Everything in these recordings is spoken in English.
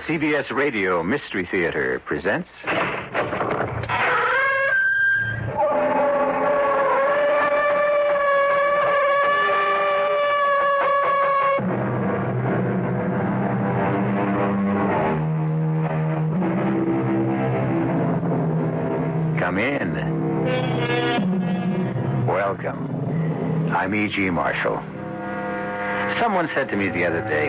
CBS Radio Mystery Theater presents... Come in. Welcome. I'm E.G. Marshall. Someone said to me the other day,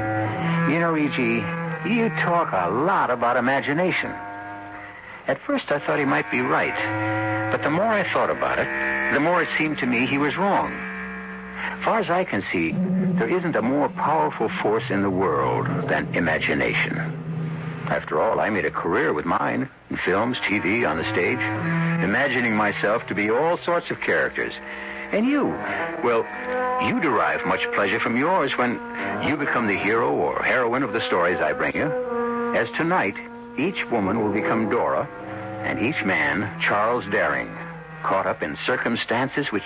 "You know, E.G., you talk a lot about imagination." At first I thought he might be right, but the more I thought about it, the more it seemed to me he was wrong. As far as I can see, there isn't a more powerful force in the world than imagination. After all, I made a career with mine, in films, TV, on the stage, imagining myself to be all sorts of characters. And you, well, you derive much pleasure from yours when you become the hero or heroine of the stories I bring you. As tonight, each woman will become Dora, and each man Charles Daring, caught up in circumstances which,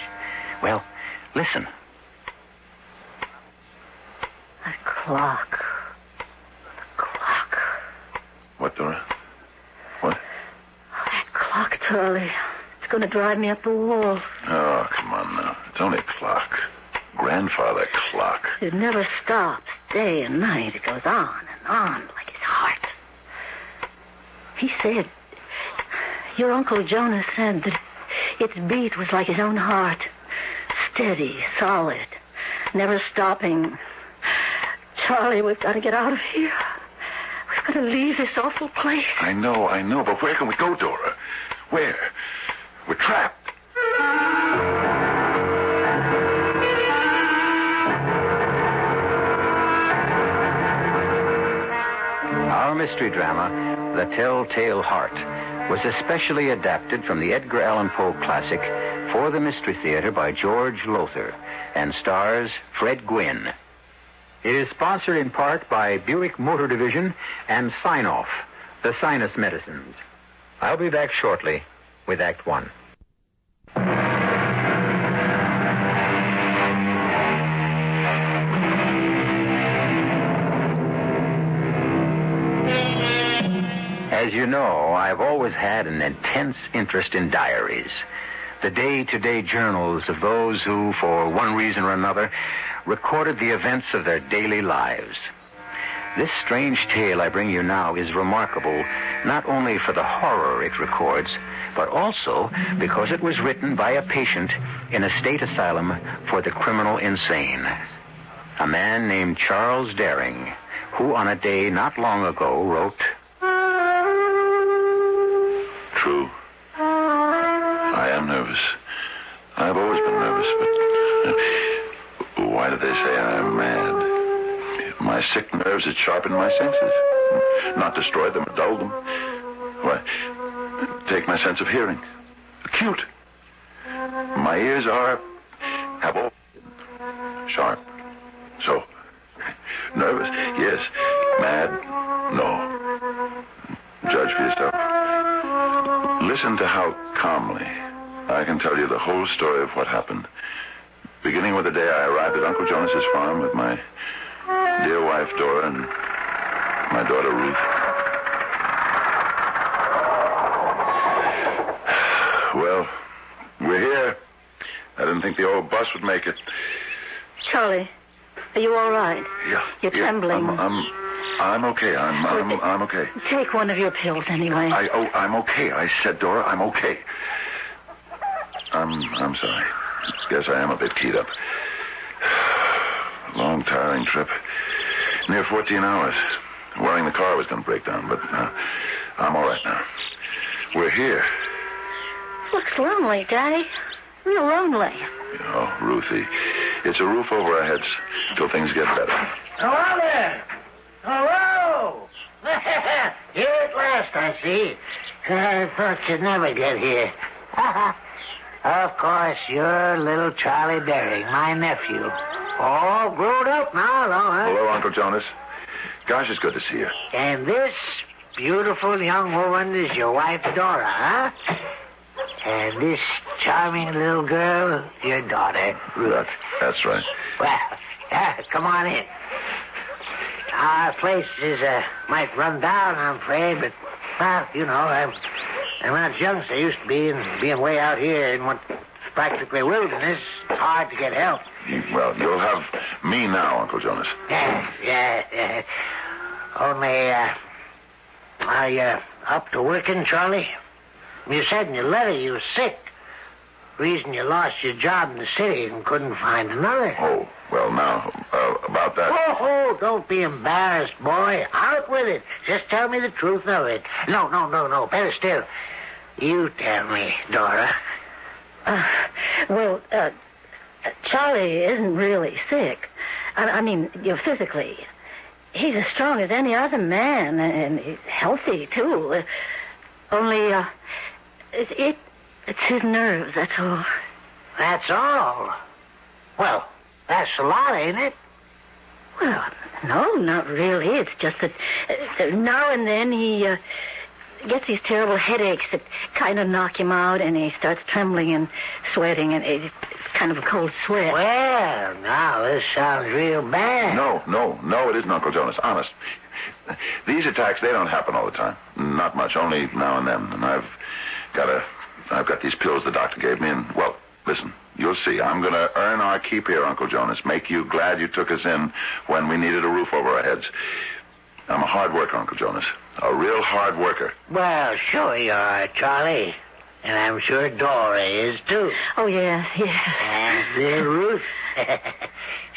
well, listen. That clock. What, Dora? What? Oh, that clock, Charlie. It's going to drive me up the wall. Oh, come on now. It's only a clock. Grandfather clock. It never stops, day and night. It goes on and on like his heart. He said, your Uncle Jonas said that its beat was like his own heart. Steady, solid, never stopping. Charlie, we've got to get out of here. We've got to leave this awful place. I know, but where can we go, Dora? Where? We're trapped. Our mystery drama, The Telltale Heart, was especially adapted from the Edgar Allan Poe classic for the Mystery Theater by George Lothar and stars Fred Gwynne. It is sponsored in part by Buick Motor Division and Sign-Off, the sinus medicines. I'll be back shortly with Act One. As you know, I've always had an intense interest in diaries, the day-to-day journals of those who, for one reason or another, recorded the events of their daily lives. This strange tale I bring you now is remarkable not only for the horror it records, but also because it was written by a patient in a state asylum for the criminal insane. A man named Charles Daring, who on a day not long ago wrote... True. I am nervous. I've always been nervous, but why do they say I am mad? My sick nerves had sharpened my senses. Not destroyed them or dulled them. Why, take my sense of hearing. Acute. My ears have all sharp. So, nervous, yes. Mad, no. Judge for yourself. Listen to how calmly I can tell you the whole story of what happened. Beginning with the day I arrived at Uncle Jonas's farm with my dear wife, Dora, and my daughter, Ruth. Well, we're here. I didn't think the old bus would make it. Charlie, are you all right? Yeah. You're trembling. I'm okay. I'm okay. Take one of your pills anyway. I'm okay. I said, Dora, I'm okay. I'm sorry. Guess I am a bit keyed up. Long, tiring trip. Near 14 hours. Worrying the car was going to break down, but I'm all right now. We're here. Looks lonely, Daddy. Real lonely. Oh, Ruthie, it's a roof over our heads till things get better. Hello there. Hello. Here at last, I see. I thought you'd never get here. Of course, you're little Charlie Daring, my nephew. All grown up now, though, huh? Hello, Uncle Jonas. Gosh, it's good to see you. And this beautiful young woman is your wife, Dora, huh? And this charming little girl, your daughter, Ruth. That's right. Well, come on in. our place is might run down, I'm afraid, but, well, you know, I'm not as young as I used to be, and being way out here in what's practically wilderness, it's hard to get help. Well, you'll have me now, Uncle Jonas. Yeah. Only, are you up to working, Charlie? You said in your letter you were sick. Reason you lost your job in the city and couldn't find another. Oh, well, now, about that... Oh, don't be embarrassed, boy. Out with it. Just tell me the truth of it. No. Better still. You tell me, Dora. Charlie isn't really sick. I mean, physically. He's as strong as any other man, and he's healthy, too. Only, it's his nerves, that's all. That's all? Well, that's a lot, ain't it? Well, no, not really. It's just that now and then he gets these terrible headaches that kind of knock him out, and he starts trembling and sweating, and it's kind of a cold sweat. Well, now, this sounds real bad. No, it isn't, Uncle Jonas. Honest. These attacks, they don't happen all the time. Not much, only now and then. And I've got these pills the doctor gave me, and, well, listen, you'll see. I'm going to earn our keep here, Uncle Jonas. Make you glad you took us in when we needed a roof over our heads. I'm a hard worker, Uncle Jonas. A real hard worker. Well, sure you are, Charlie. And I'm sure Dora is, too. Oh, yes. And Ruth.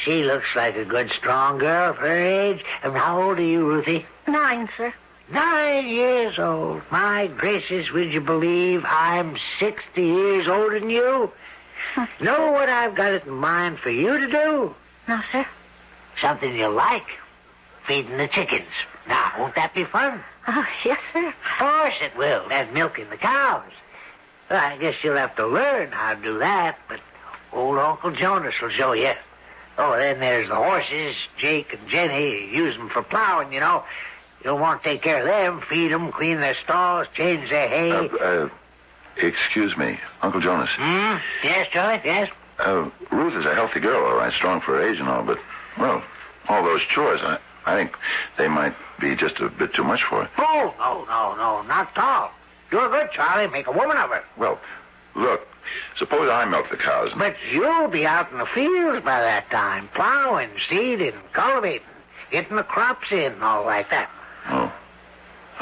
She looks like a good, strong girl for her age. And how old are you, Ruthie? 9, sir. 9 years old. My gracious, would you believe I'm 60 years older than you? Know what I've got it in mind for you to do? No, sir. Something you like. Feeding the chickens. Now, won't that be fun? Oh, yes, sir. Of course it will. And milking the cows. Well, I guess you'll have to learn how to do that, but old Uncle Jonas will show you. Oh, then there's the horses. Jake and Jenny use them for plowing, you know. You'll want to take care of them, feed them, clean their stalls, change their hay. Excuse me, Uncle Jonas. Yes, Charlie, yes? Ruth is a healthy girl, all right, strong for her age and all, but, well, all those chores, I think they might be just a bit too much for her. Oh, no, not at all. You're good, Charlie. Make a woman of her. Well, look, suppose I milk the cows. But you'll be out in the fields by that time, plowing, seeding, cultivating, getting the crops in and all like that.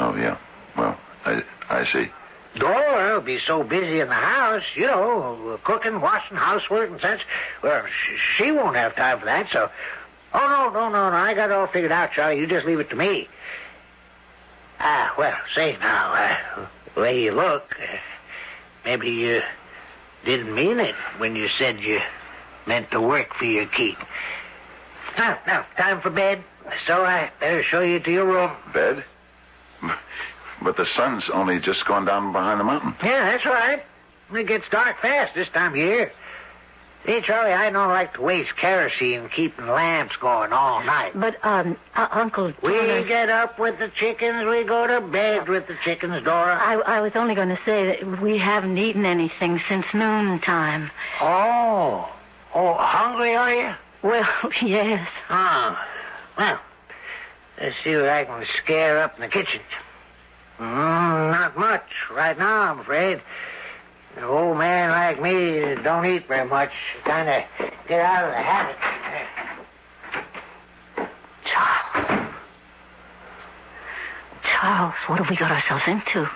Oh, yeah. Well, I see. Dora will be so busy in the house, you know, cooking, washing, housework and such. Well, she won't have time for that, so... Oh, no. I got it all figured out, Charlie. You just leave it to me. Well, say now, the way you look, maybe you didn't mean it when you said you meant to work for your keep. Now, time for bed, so I better show you to your room. Bed? But the sun's only just gone down behind the mountain. Yeah, that's right. It gets dark fast this time of year. See, Charlie, I don't like to waste kerosene keeping lamps going all night. But, Uncle... We get up with the chickens, we go to bed with the chickens, Dora. I was only going to say that we haven't eaten anything since noontime. Oh, hungry are you? Well, yes. Well, let's see what I can scare up in the kitchen. Not much right now, I'm afraid. An old man like me don't eat very much. Kind of get out of the habit. Charles, what have we got ourselves into?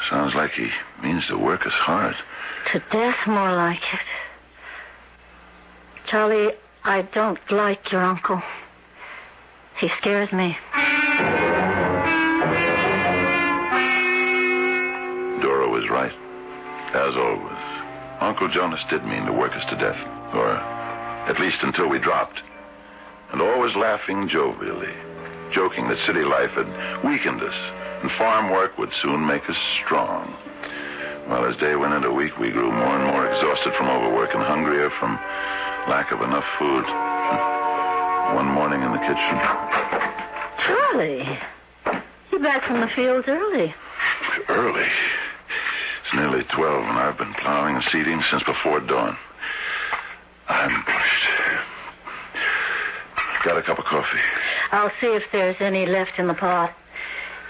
Sounds like he means to work us hard. To death, more like it. Charlie, I don't like your uncle. He scares me. Dora was right. As always, Uncle Jonas did mean to work us to death, or at least until we dropped. And always laughing jovially, joking that city life had weakened us, and farm work would soon make us strong. Well, as day went into week, we grew more and more exhausted from overwork and hungrier from lack of enough food. One morning in the kitchen... Charlie, you're back from the fields early. Early? It's nearly 12, and I've been plowing and seeding since before dawn. I'm pushed. Got a cup of coffee? I'll see if there's any left in the pot.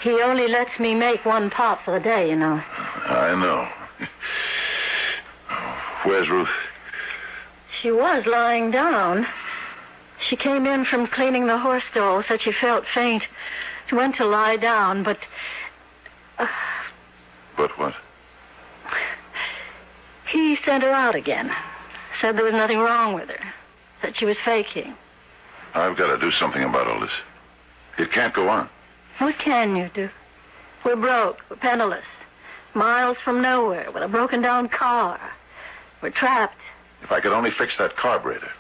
He only lets me make one pot for the day, you know. I know. Where's Ruth? She was lying down. She came in from cleaning the horse stall, said she felt faint. She went to lie down, but... But what? He sent her out again. Said there was nothing wrong with her. Said she was faking. I've got to do something about all this. It can't go on. What can you do? We're broke. We're penniless. Miles from nowhere with a broken-down car. We're trapped. If I could only fix that carburetor.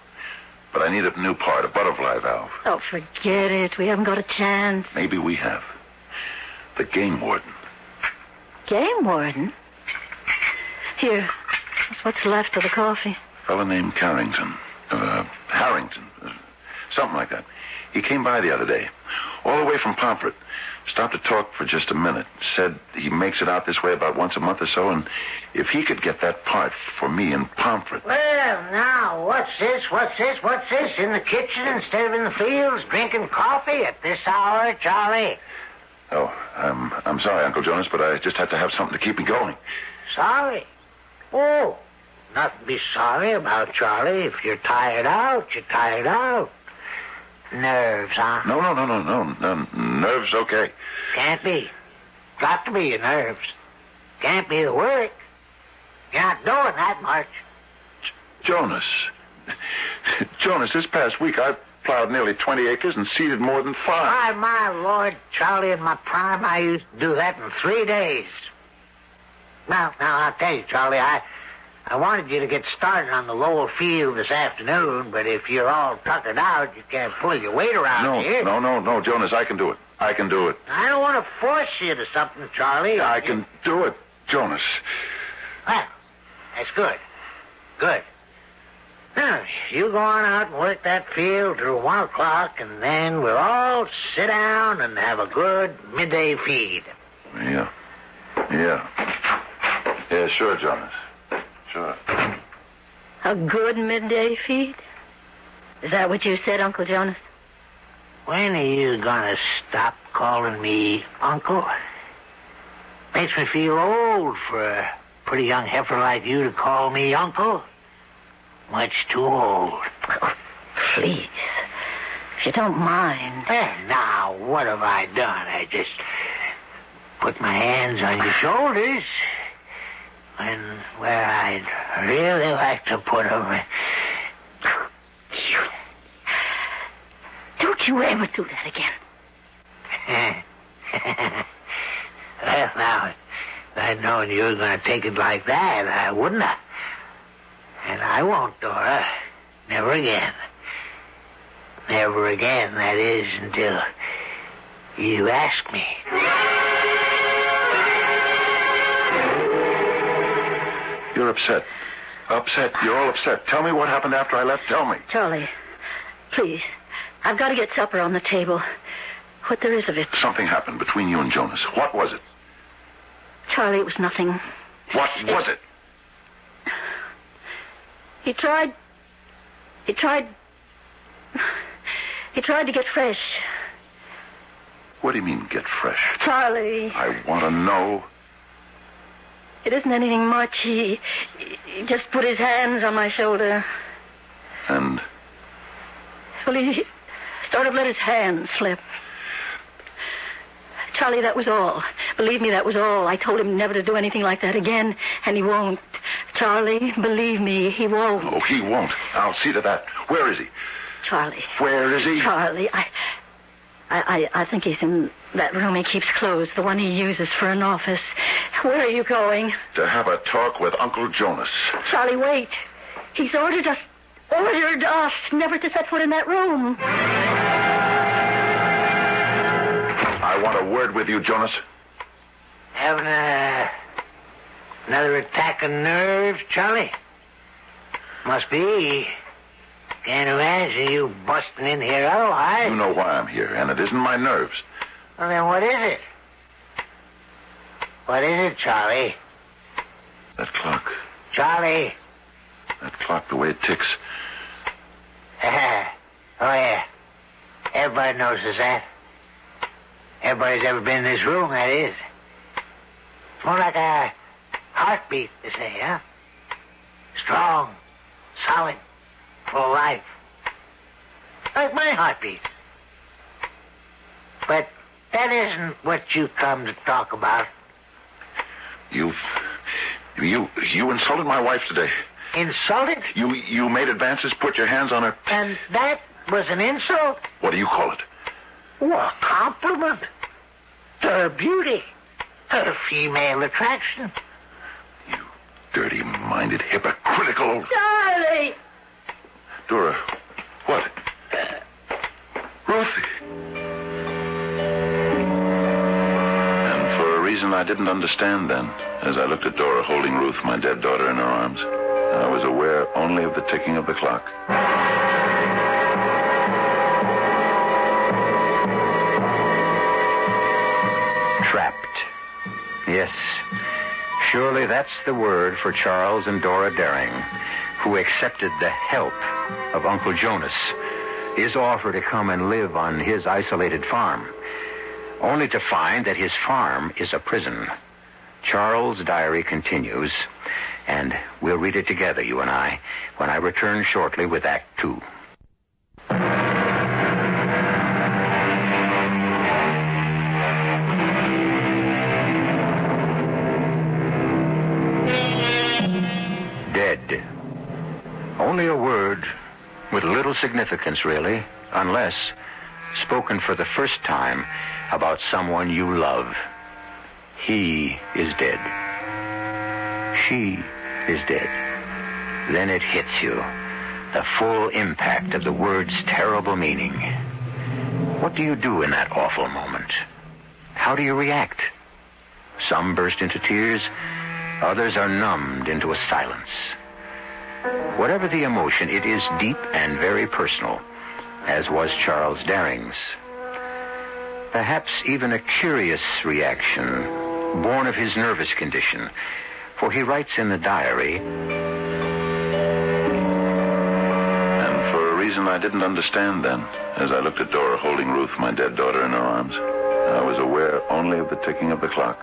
But I need a new part, a butterfly valve. Oh, forget it. We haven't got a chance. Maybe we have. The game warden. Game warden? Here. That's what's left of the coffee. A fellow named Harrington. Something like that. He came by the other day. All the way from Pomfret. Stopped to talk for just a minute. Said he makes it out this way about once a month or so, and if he could get that part for me in Pomfret. Well, now, what's this in the kitchen instead of in the fields, drinking coffee at this hour, Charlie? Oh, I'm sorry, Uncle Jonas, but I just had to have something to keep me going. Sorry? Oh, nothing to be sorry about, Charlie. If you're tired out, you're tired out. Nerves, huh? No. Nerves, okay. Can't be. Got to be your nerves. Can't be the work. You're not doing that much. Jonas, this past week I plowed nearly 20 acres and seeded more than 5. My Lord, Charlie, in my prime, I used to do that in 3 days. Now, I'll tell you, Charlie, I wanted you to get started on the lower field this afternoon, but if you're all tuckered out, you can't pull your weight around here. No, Jonas, I can do it. I don't want to force you to something, Charlie. I can do it, Jonas. Well, that's good. Good. Now, you go on out and work that field till 1 o'clock, and then we'll all sit down and have a good midday feed. Yeah, sure, Jonas. Sure. A good midday feed? Is that what you said, Uncle Jonas? When are you gonna stop calling me Uncle? Makes me feel old for a pretty young heifer like you to call me Uncle. Much too old. Oh, please. If you don't mind. Now, what have I done? I just put my hands on your shoulders. And where I'd really like to put them. Don't you ever do that again. Well, now, if I'd known you were going to take it like that, I wouldn't have. And I won't, Dora. Never again. Never again, that is, until you ask me. You're upset. You're all upset. Tell me what happened after I left. Tell me. Charlie, please. I've got to get supper on the table. What there is of it. Something happened between you and Jonas. What was it? Charlie, it was nothing. What was it? He tried to get fresh. What do you mean, get fresh? Charlie. I want to know. It isn't anything much. He just put his hands on my shoulder. And? Well, he sort of let his hands slip. Charlie, that was all. Believe me, that was all. I told him never to do anything like that again, and he won't. Charlie, believe me, he won't. Oh, he won't. I'll see to that. Where is he? Charlie. Where is he? Charlie, I think he's in that room he keeps closed, the one he uses for an office. Where are you going? To have a talk with Uncle Jonas. Charlie, wait. He's ordered us never to set foot in that room. I want a word with you, Jonas. Having another attack of nerves, Charlie? Must be. Can't imagine you busting in here otherwise. You know why I'm here, and it isn't my nerves. Well, then what is it? What is it, Charlie? That clock. Charlie. That clock, the way it ticks. Oh, yeah. Everybody notices that. Everybody's ever been in this room, that is. It's more like a heartbeat, they say, huh? Strong, solid, full of life. Like my heartbeat. But that isn't what you come to talk about. You insulted my wife today. Insulted? You made advances, put your hands on her. And that was an insult? What do you call it? Well, compliment. To her beauty. Her female attraction. You dirty-minded, hypocritical... Charlie! Dora, what? Ruthie. And for a reason I didn't understand then, as I looked at Dora holding Ruth, my dead daughter, in her arms, I was aware only of the ticking of the clock. Trapped. Yes. Surely that's the word for Charles and Dora Daring, who accepted the help of Uncle Jonas, his offer to come and live on his isolated farm, only to find that his farm is a prison. Charles' diary continues, and we'll read it together, you and I, when I return shortly with Act 2. Dead. Only a word with little significance, really, unless spoken for the first time about someone you love. He is dead. She is dead. Then it hits you, the full impact of the word's terrible meaning. What do you do in that awful moment? How do you react? Some burst into tears, others are numbed into a silence. Whatever the emotion, it is deep and very personal, as was Charles Daring's. Perhaps even a curious reaction, born of his nervous condition, for he writes in the diary, And for a reason I didn't understand then, as I looked at Dora holding Ruth, my dead daughter, in her arms, I was aware only of the ticking of the clock.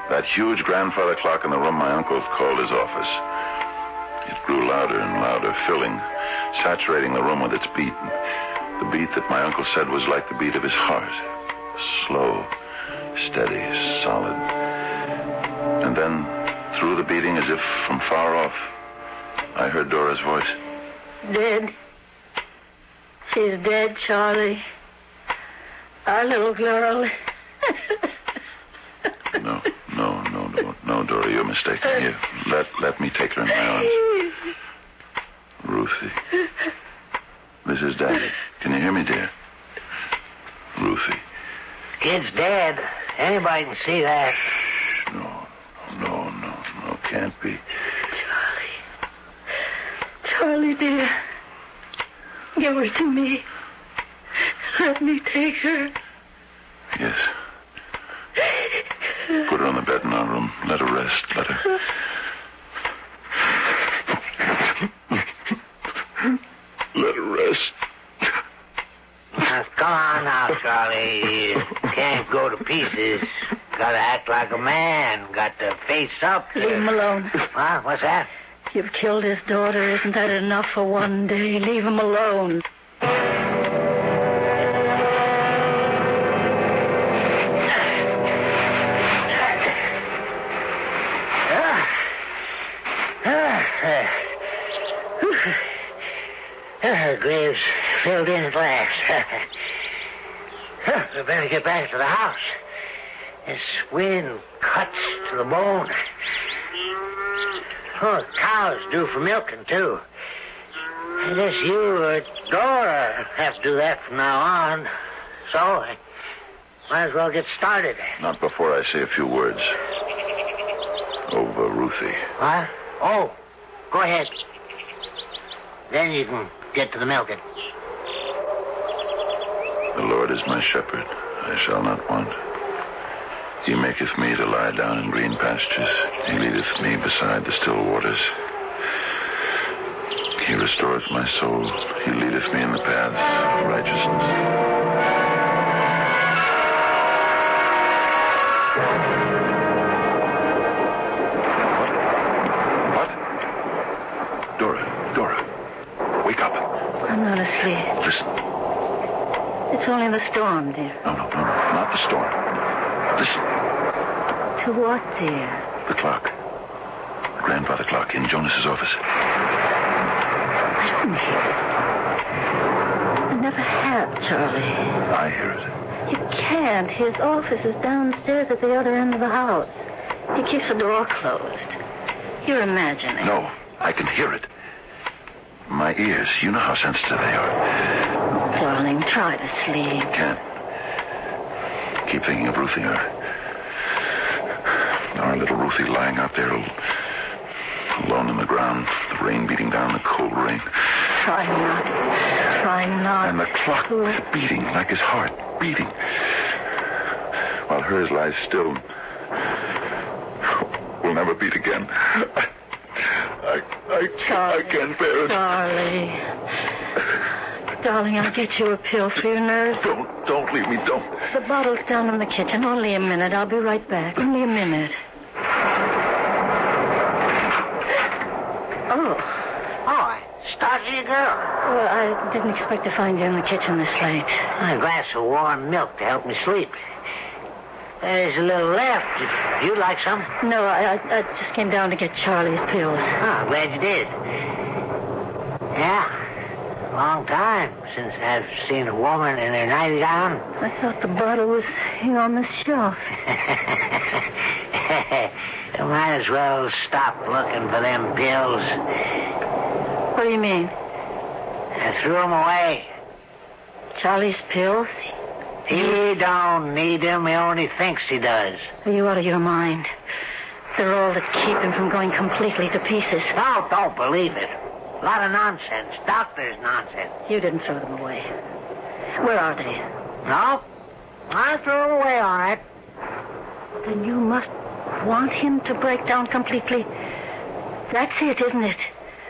That huge grandfather clock in the room my uncle called his office. It grew louder and louder, filling, saturating the room with its beat. The beat that my uncle said was like the beat of his heart. Slow, steady, solid. And then, through the beating, as if from far off, I heard Dora's voice. Dead. She's dead, Charlie. Our little girl. No, Dora, you're mistaken. Here, let me take her in my arms. Ruthie. This is Daddy. Can you hear me, dear? Ruthie. Kid's dead. Anybody can see that. No, can't be. Charlie, dear. Give her to me. Let me take her. Yes. Put her on the bed in our room. Let her rest. Let her... Let her rest. Now, come on now, Charlie. You can't go to pieces. Gotta act like a man. Got to face up. Leave him alone. Huh? What's that? You've killed his daughter. Isn't that enough for one day? Leave him alone. The grave's filled in at last. We better get back to the house. This wind cuts to the bone. Oh, the cow's due for milking, too. I guess you or Dora have to do that from now on. So, I might as well get started. Not before I say a few words. Over Ruthie. What? Oh, go ahead. Then you can get to the milking. The Lord is my shepherd. I shall not want. He maketh me to lie down in green pastures. He leadeth me beside the still waters. He restoreth my soul. He leadeth me in the paths of righteousness. What? Dora. Wake up. I'm not asleep. Listen. It's only the storm, dear. No, not the storm. Listen. To what, dear? The clock. The grandfather clock in Jonas's office. I don't hear it. I never have, Charlie. I hear it. You can't. His office is downstairs at the other end of the house. He keeps the door closed. You're imagining. No, I can hear it. My ears, you know how sensitive they are. Darling, try to sleep. Can't. Keep thinking of Ruthie. Our little Ruthie lying out there alone in the ground, the rain beating down, the cold rain. Try not. And the clock beating like his heart, beating. While hers lies still. Will never beat again. I can't bear it. Darling, I'll get you a pill for your nerves. Don't leave me, don't. The bottle's down in the kitchen. Only a minute. I'll be right back. Only a minute. Oh, started you, girl. Well, I didn't expect to find you in the kitchen this late. A glass of warm milk to help me sleep. There's a little left. If you'd like some? No, I just came down to get Charlie's pills. Oh, glad you did. Yeah. Long time since I've seen a woman in her nightgown. I thought the bottle was on the shelf. You might as well stop looking for them pills. What do you mean? I threw them away. Charlie's pills? He don't need them. He only thinks he does. Are you out of your mind? They're all to keep him from going completely to pieces. No, don't believe it. A lot of nonsense. Doctor's nonsense. You didn't throw them away. Where are they? No. I threw them away, all right. Then you must want him to break down completely. That's it, isn't it?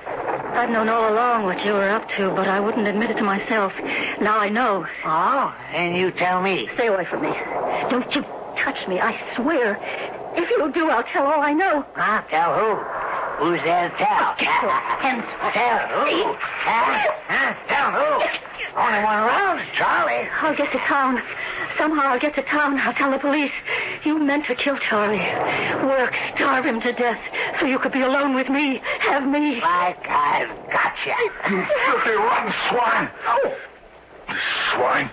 I've known all along what you were up to, but I wouldn't admit it to myself. Now I know. Oh? And you tell me. Stay away from me. Don't you touch me, I swear. If you do, I'll tell all I know. Huh? Tell who? Who's there to tell? And tell who? Huh? Tell who? Only one around is Charlie. I'll get to town. Somehow I'll get to town. I'll tell the police. You meant to kill Charlie. Work, starve him to death, so you could be alone with me. Have me. Like I've got you. You filthy, rotten swine. Oh. Swine.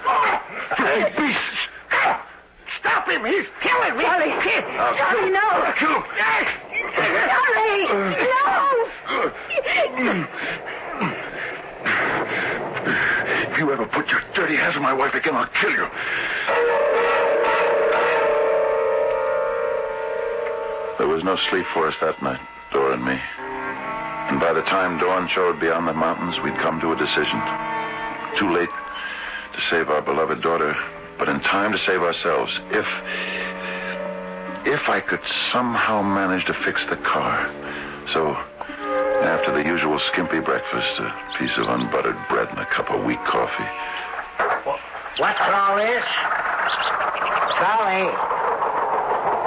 You beasts. Stop him. He's killing me. Charlie. Charlie, no. I'll kill him. Charlie, no. If you ever put your dirty hands on my wife again, I'll kill you. There was no sleep for us that night, Dora and me. And by the time dawn showed beyond the mountains, we'd come to a decision. Too late to save our beloved daughter, but in time to save ourselves. If I could somehow manage to fix the car. So, after the usual skimpy breakfast, a piece of unbuttered bread and a cup of weak coffee. What's all this? Charlie,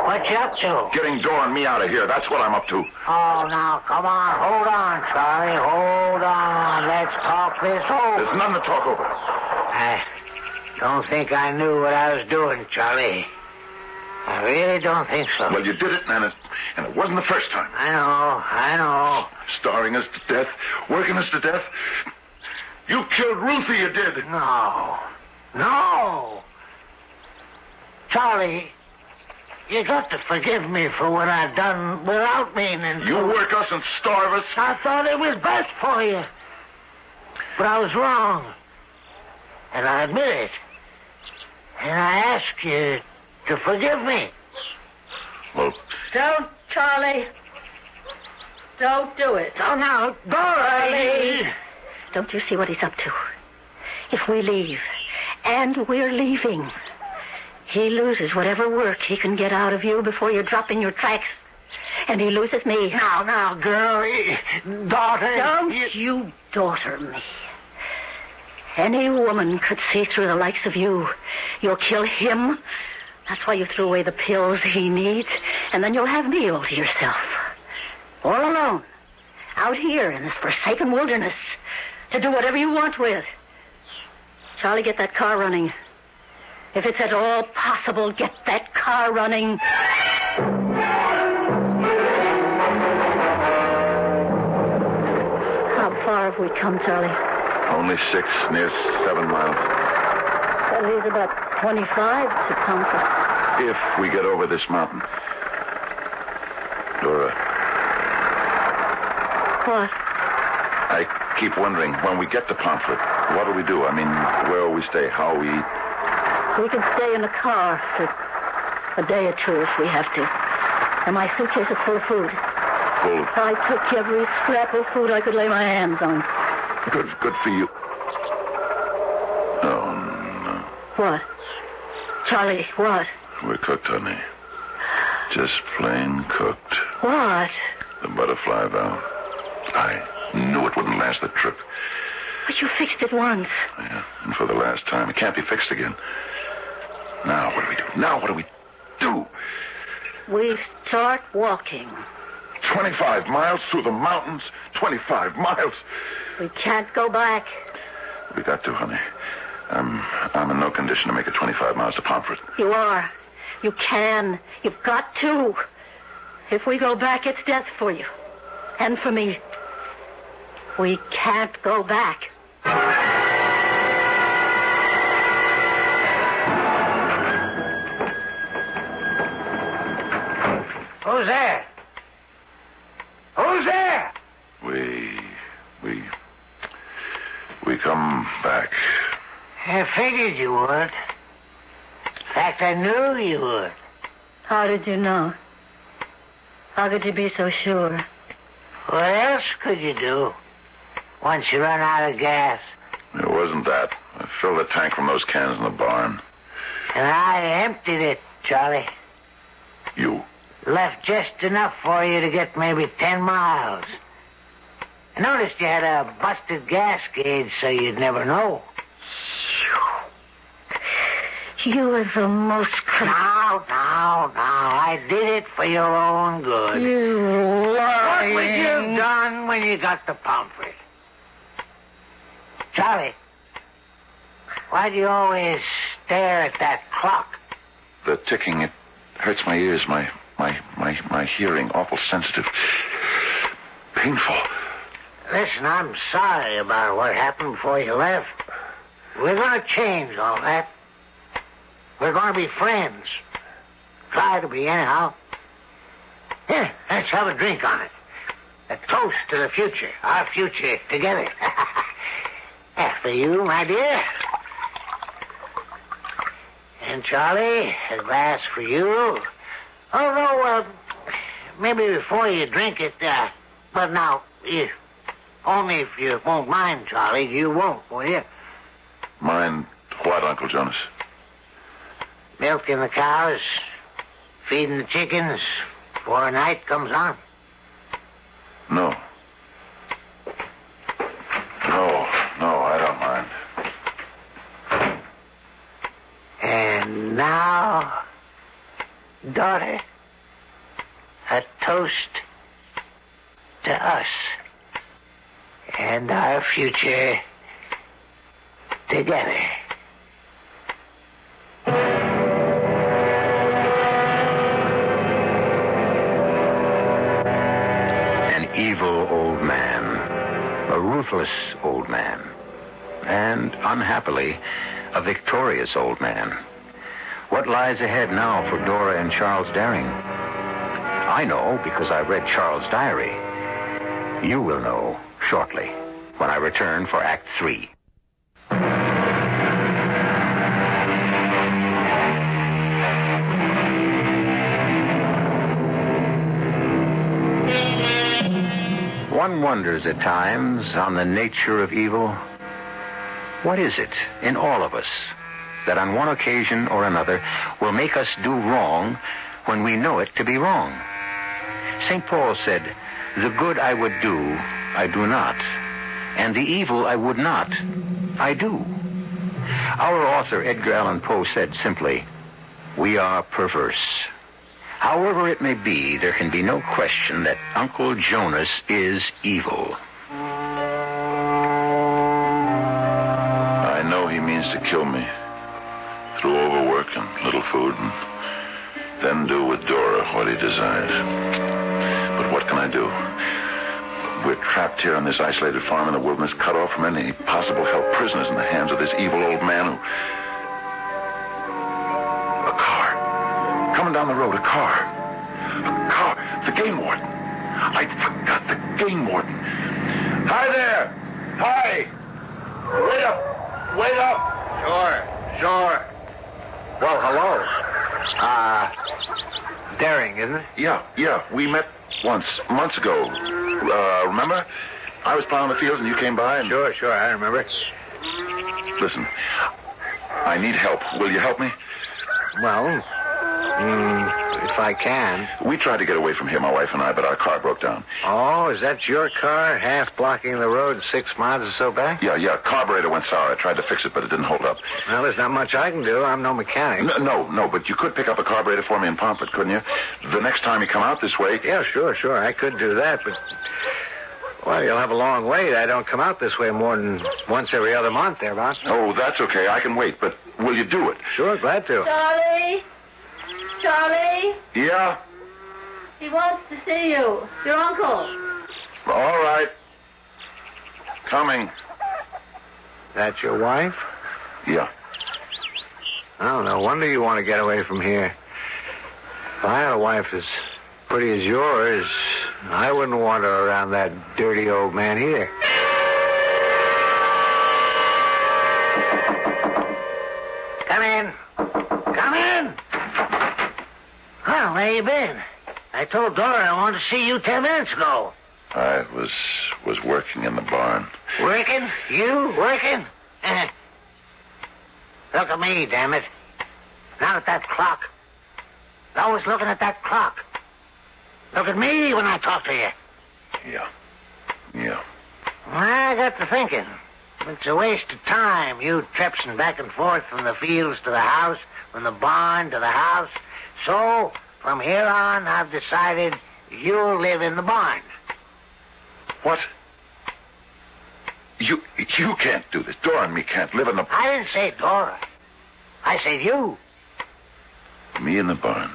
what you up to? Getting Dora and me out of here. That's what I'm up to. Oh, now, come on. Hold on, Charlie. Hold on. Let's talk this over. There's none to talk over. I don't think I knew what I was doing, Charlie. I really don't think so. Well, you did it, and it wasn't the first time. I know. Starving us to death, working us to death. You killed Ruthie, you did. No. Charlie, you got to forgive me for what I've done without meaning to. You work us and starve us. I thought it was best for you. But I was wrong. And I admit it. And I ask you to forgive me. Well, Don't, Charlie. Don't do it. Oh, now, Dora. Don't you see what he's up to? If we leave, and we're leaving, he loses whatever work he can get out of you before you drop in your tracks. and he loses me. Now, girl, daughter. Don't you daughter me. Any woman could see through the likes of you. You'll kill him. That's why you threw away the pills he needs, and then you'll have me all to yourself. All alone. Out here in this forsaken wilderness. To do whatever you want with. Charlie, get that car running. If it's at all possible, get that car running. How far have we come, Charlie? Only 6, near 7 miles. That leaves about 25 to come for. If we get over this mountain. Dora. What? I keep wondering, when we get to Pomfret, what do we do? I mean, where will we stay? How will we eat? We can stay in the car for a day or two if we have to. And my suitcase is full of food. Full? I took every scrap of food I could lay my hands on. Good for you. Oh, no. What? Charlie, what? We're cooked, honey. Just plain cooked. What? The butterfly valve. I knew it wouldn't last the trip. But you fixed it once. Yeah, and for the last time. It can't be fixed again. Now, what do we do? We start walking. 25 miles through the mountains. 25 miles. We can't go back. We got to, honey. I'm in no condition to make it 25 miles to Pomfret. You are. You can. You've got to. If we go back, it's death for you. And for me. We can't go back. Who's there? Who's there? We come back. I figured you would. In fact, I knew you would. How did you know? How could you be so sure? What else could you do once you run out of gas? It wasn't that. I filled the tank from those cans in the barn. And I emptied it, Charlie. You? Left just enough for you to get maybe 10 miles. I noticed you had a busted gas gauge, so you'd never know. You are the most... Now. I did it for your own good. You lying... What would you have done when you got to Pomfret? Charlie, why do you always stare at that clock? The ticking, it hurts my ears, my hearing, awful sensitive. Painful. Listen, I'm sorry about what happened before you left. We're going to change all that. We're going to be friends. Try to be, anyhow. Here, let's have a drink on it. A toast to the future. Our future together. After you, my dear. And Charlie, a glass for you. Oh, no, maybe before you drink it, but now, only if you won't mind, Charlie. You won't, will you? Mind what, Uncle Jonas? Milking the cows, feeding the chickens before night comes on. No, I don't mind. And now, daughter, a toast to us and our future together. An evil old man, a ruthless old man, and unhappily, a victorious old man. What lies ahead now for Dora and Charles Daring? I know because I read Charles' diary. You will know shortly when I return for Act 3. One wonders at times on the nature of evil. What is it in all of us that on one occasion or another will make us do wrong when we know it to be wrong? St. Paul said, "The good I would do, I do not, and the evil I would not, I do." Our author, Edgar Allan Poe, said simply, "We are perverse." However it may be, there can be no question that Uncle Jonas is evil. I know he means to kill me through overwork and little food, and then do with Dora what he desires. But what can I do? We're trapped here on this isolated farm in the wilderness, cut off from any possible help, prisoners in the hands of this evil old man who... A car. Coming down the road, a car. A car. The game warden. I forgot the game warden. Hi there. Hi. Wait up. Wait up. Sure. Well, hello. Daring, isn't it? Yeah. We met once, months ago. Remember? I was plowing the fields and you came by and... Sure, I remember. Listen, I need help. Will you help me? Well, if I can. We tried to get away from here, my wife and I, but our car broke down. Oh, is that your car, half blocking the road 6 miles or so back? Yeah. Carburetor went sour. I tried to fix it, but it didn't hold up. Well, there's not much I can do. I'm no mechanic. No, but you could pick up a carburetor for me in Pomfret, couldn't you? The next time you come out this way... Yeah, sure. I could do that, but... Well, you'll have a long wait. I don't come out this way more than once every other month, thereabouts. Oh, that's okay. I can wait, but will you do it? Sure, glad to. Charlie? Yeah? He wants to see you. Your uncle. All right. Coming. That your wife? Yeah. Oh, no wonder you want to get away from here. If I had a wife as pretty as yours, I wouldn't want her around that dirty old man here. Come in. Well, where you been? I told Dora I wanted to see you 10 minutes ago. I was working in the barn. Working? You working? Look at me, damn it. Not at that clock. Always looking at that clock. Look at me when I talk to you. Yeah. I got to thinking. It's a waste of time, you trepsing back and forth from the fields to the house, from the barn to the house. So, from here on, I've decided you'll live in the barn. What? You can't do this. Dora and me can't live in the... I didn't say Dora. I said you. Me in the barn.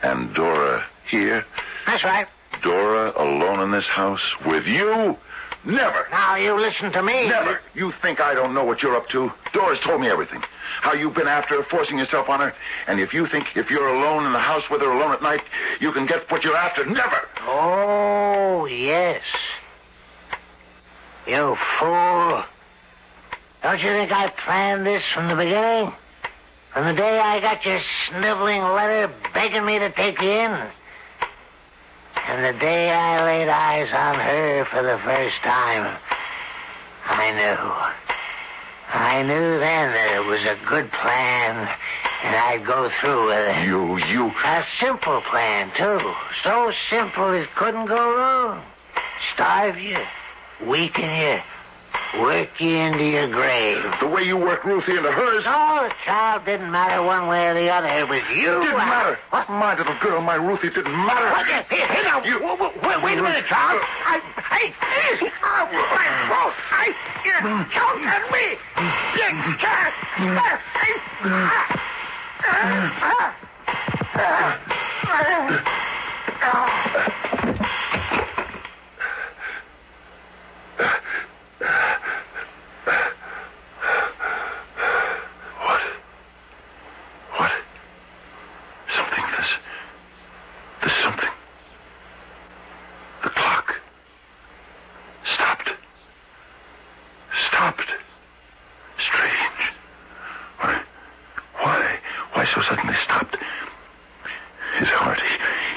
And Dora here? That's right. Dora alone in this house with you? Never. Now, you listen to me. Never. You think I don't know what you're up to? Dora's told me everything. How you've been after her, forcing yourself on her. And if you think if you're alone in the house with her alone at night, you can get what you're after, never. Oh, yes. You fool. Don't you think I planned this from the beginning? From the day I got your sniveling letter begging me to take you in. And the day I laid eyes on her for the first time, I knew then that it was a good plan, and I'd go through with it. You... A simple plan, too. So simple it couldn't go wrong. Starve you, weaken you, work you into your grave. The way you worked Ruthie into hers... No, the child didn't matter one way or the other. It was you. It didn't matter. What? My little girl, my Ruthie, didn't matter. What? Here now. Wait a minute, child. You don't at me. You can't. There's something. The clock. Stopped. Strange. Why so suddenly stopped? His heart.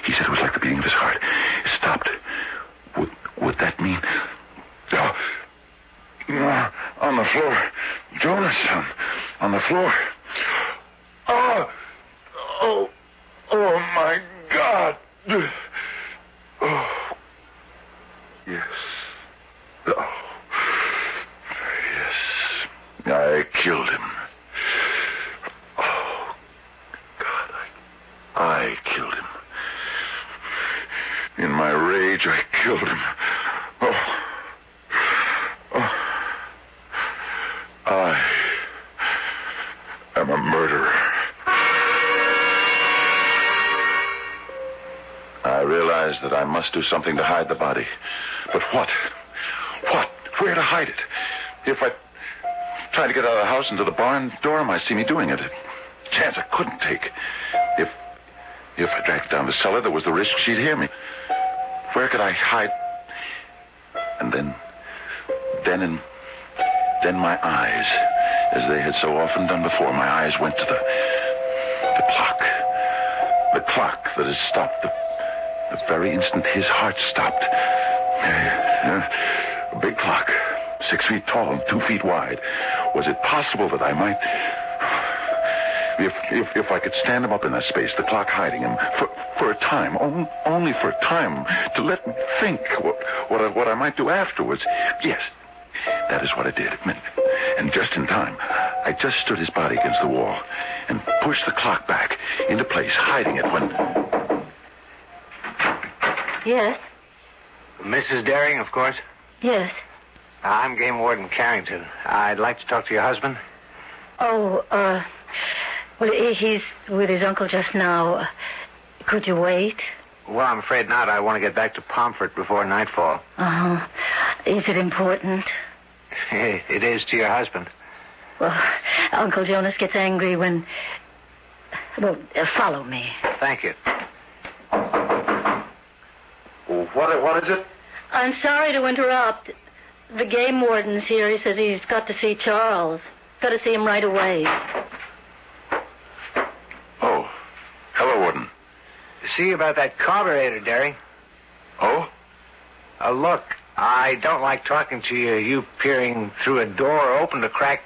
He said it was like the beating of his heart. It stopped. Would that mean... on the floor. Jonas, on the floor. Oh, my God. killed him. Oh, God, I killed him. In my rage, I killed him. I am a murderer. I realized that I must do something to hide the body. But what? What? Where to hide it? If I tried to get out of the house into the barn, Dora might see me doing it. A chance I couldn't take. If I dragged it down the cellar, there was the risk she'd hear me. Where could I hide? And then my eyes, as they had so often done before, my eyes went to the clock. The clock that had stopped the very instant his heart stopped. A big clock, 6 feet tall and 2 feet wide. Was it possible that I might... If I could stand him up in that space, the clock hiding him, for a time, only for a time, to let me think what I might do afterwards. Yes, that is what I did. And just in time, I just stood his body against the wall and pushed the clock back into place, hiding it when... Yes? Mrs. Daring, of course? Yes. I'm Game Warden Carrington. I'd like to talk to your husband. Oh, well, he's with his uncle just now. Could you wait? Well, I'm afraid not. I want to get back to Pomfret before nightfall. Uh-huh. Is it important? It is to your husband. Well, Uncle Jonas gets angry when... Well, follow me. Thank you. What is it? I'm sorry to interrupt. The game warden's here. He says he's got to see Charles. Got to see him right away. Oh. Hello, Warden. See about that carburetor, Daring. Oh? Look, I don't like talking to you. You peering through a door open to crack.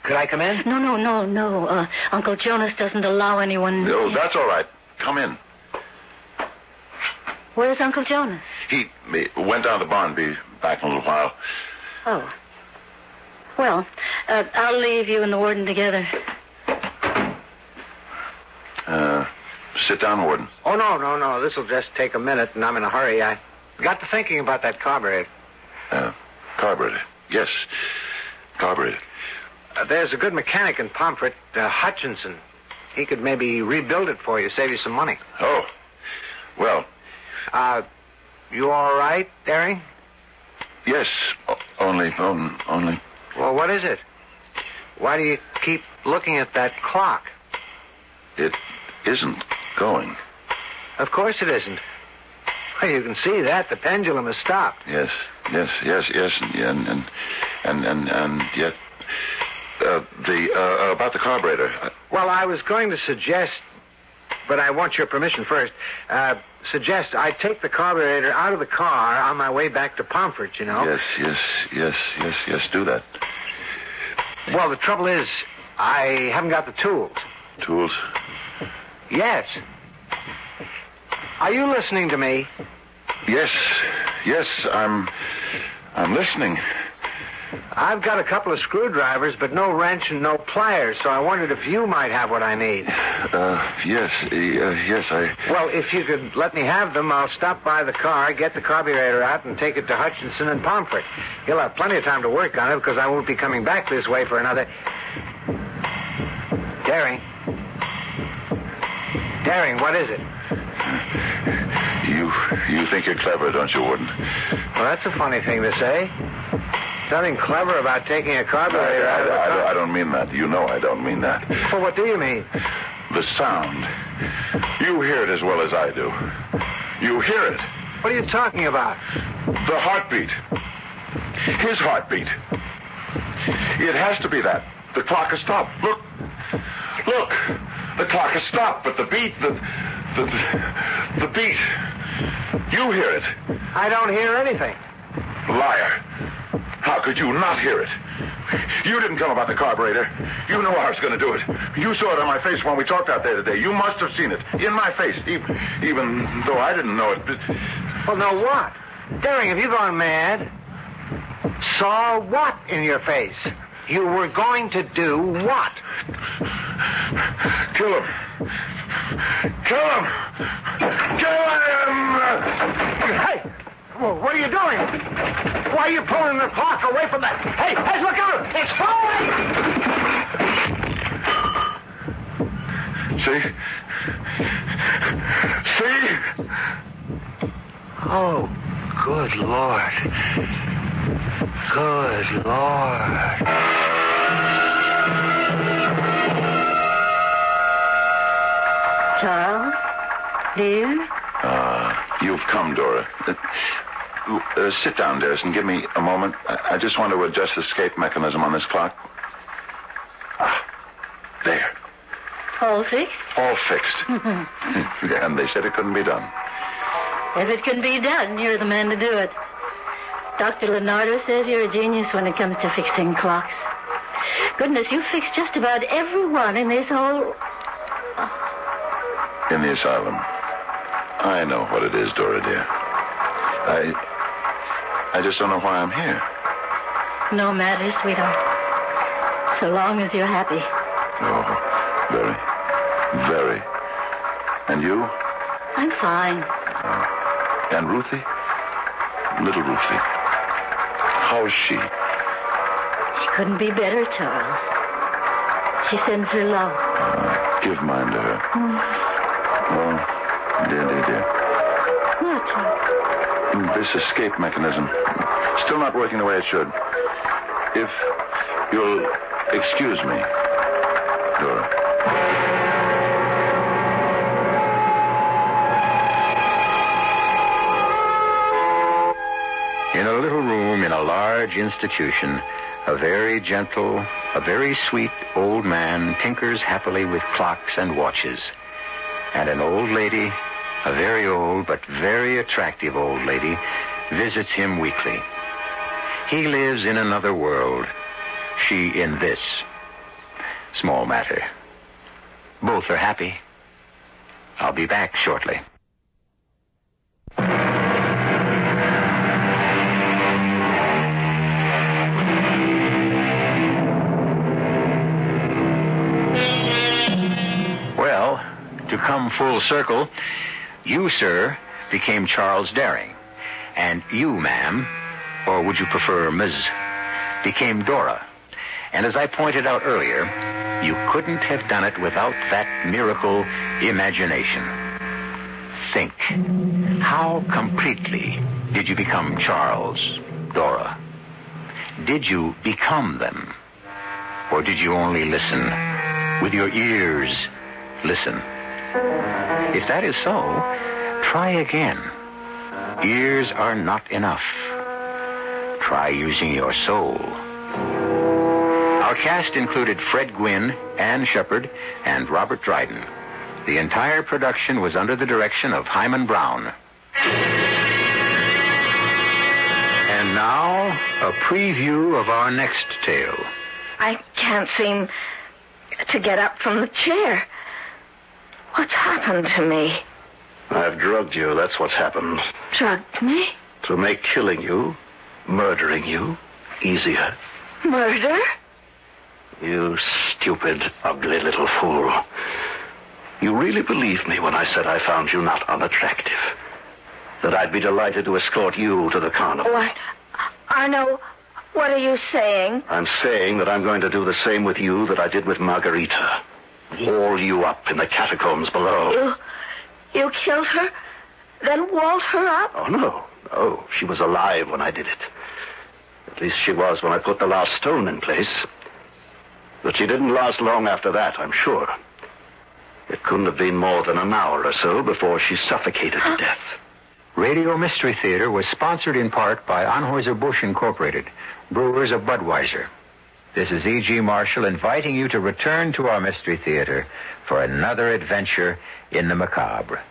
Could I come in? No. Uncle Jonas doesn't allow anyone... Oh, that's all right. Come in. Where's Uncle Jonas? He went down to the barn. Be back in a little while. Oh. Well, I'll leave you and the warden together. Sit down, Warden. Oh, no. This'll just take a minute, and I'm in a hurry. I got to thinking about that carburetor. Carburetor. Yes. Carburetor. There's a good mechanic in Pomfret, Hutchinson. He could maybe rebuild it for you, save you some money. Oh. Well... you all right, Daring? Yes, only... Well, what is it? Why do you keep looking at that clock? It isn't going. Of course it isn't. Well, you can see that. The pendulum has stopped. Yes, and yet... about the carburetor... Well, I was going to suggest... But I want your permission first. Suggest I take the carburetor out of the car on my way back to Pomfret, you know? Yes, do that. Well, the trouble is, I haven't got the tools. Tools? Yes. Are you listening to me? Yes, I'm listening. I've got a couple of screwdrivers, but no wrench and no pliers, so I wondered if you might have what I need. Yes, Well, if you could let me have them, I'll stop by the car, get the carburetor out, and take it to Hutchinson and Pomfret. He'll have plenty of time to work on it, because I won't be coming back this way for another... Daring, what is it? You think you're clever, don't you, Warden? Well, that's a funny thing to say. Nothing clever about taking a carburetor out of the car. I don't mean that. You know I don't mean that. Well, what do you mean? The sound. You hear it as well as I do. You hear it. What are you talking about? The heartbeat. His heartbeat. It has to be that. The clock has stopped. Look. The clock has stopped, but the beat, the beat. You hear it. I don't hear anything. Liar. How could you not hear it? You didn't come about the carburetor. You knew I was going to do it. You saw it on my face when we talked out there today. You must have seen it. In my face. Even though I didn't know it. Well, no, what? Daring, have you gone mad? Saw what in your face? You were going to do what? Kill him. Kill him! Kill him! Hey! Well, what are you doing? Why are you pulling the clock away from that? Hey, look out! It's falling! See? See? Oh, good Lord. Good Lord. Charles, dear? You've come, Dora. Sit down, dearest, and give me a moment. I just want to adjust the escape mechanism on this clock. There. All fixed? All fixed. And they said it couldn't be done. If it can be done, you're the man to do it. Dr. Leonardo says you're a genius when it comes to fixing clocks. Goodness, you fixed just about every one in this whole... In the asylum. I know what it is, Dora, dear. I just don't know why I'm here. No matter, sweetheart. So long as you're happy. Oh, very, very. And you? I'm fine. And Ruthie? Little Ruthie. How's she? She couldn't be better, Charles. She sends her love. Give mine to her. Oh, dear. What, Charles? This escape mechanism. Still not working the way it should. If you'll excuse me, Dora. In a little room in a large institution, a very gentle, a very sweet old man tinkers happily with clocks and watches. And an old lady, a very old but very attractive old lady, visits him weekly. He lives in another world, she in this. Small matter. Both are happy. I'll be back shortly. Well, to come full circle, you, sir, became Charles Daring. And you, ma'am, or would you prefer Ms., became Dora. And as I pointed out earlier, you couldn't have done it without that miracle imagination. Think. How completely did you become Charles, Dora? Did you become them? Or did you only listen? With your ears, listen. If that is so, try again. Ears are not enough. Try using your soul. Our cast included Fred Gwynne, Ann Shepard, and Robert Dryden. The entire production was under the direction of Hyman Brown. And now, a preview of our next tale. I can't seem to get up from the chair. What's happened to me? I've drugged you, that's what's happened. Drugged me? To make killing you, murdering you, easier. Murder? You stupid, ugly little fool. You really believed me when I said I found you not unattractive. That I'd be delighted to escort you to the carnival. What? Arno, what are you saying? I'm saying that I'm going to do the same with you that I did with Margarita. Wall you up in the catacombs below. You killed her? Then walled her up? Oh, no. No, she was alive when I did it. At least she was when I put the last stone in place. But she didn't last long after that, I'm sure. It couldn't have been more than an hour or so before she suffocated to death. Radio Mystery Theater was sponsored in part by Anheuser-Busch Incorporated, brewers of Budweiser. This is E.G. Marshall inviting you to return to our Mystery Theater for another adventure in the macabre.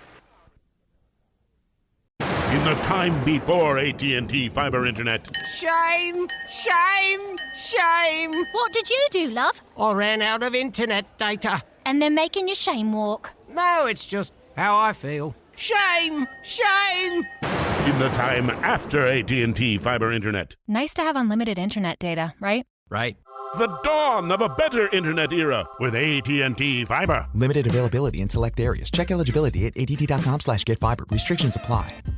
In the time before AT&T Fiber Internet. Shame! Shame! Shame! What did you do, love? I ran out of internet data. And they're making you shame walk. No, it's just how I feel. Shame! Shame! In the time after AT&T Fiber Internet. Nice to have unlimited internet data, right? Right. the dawn of a better internet era with AT&T Fiber. Limited availability in select areas. Check eligibility at att.com/getfiber. Restrictions apply.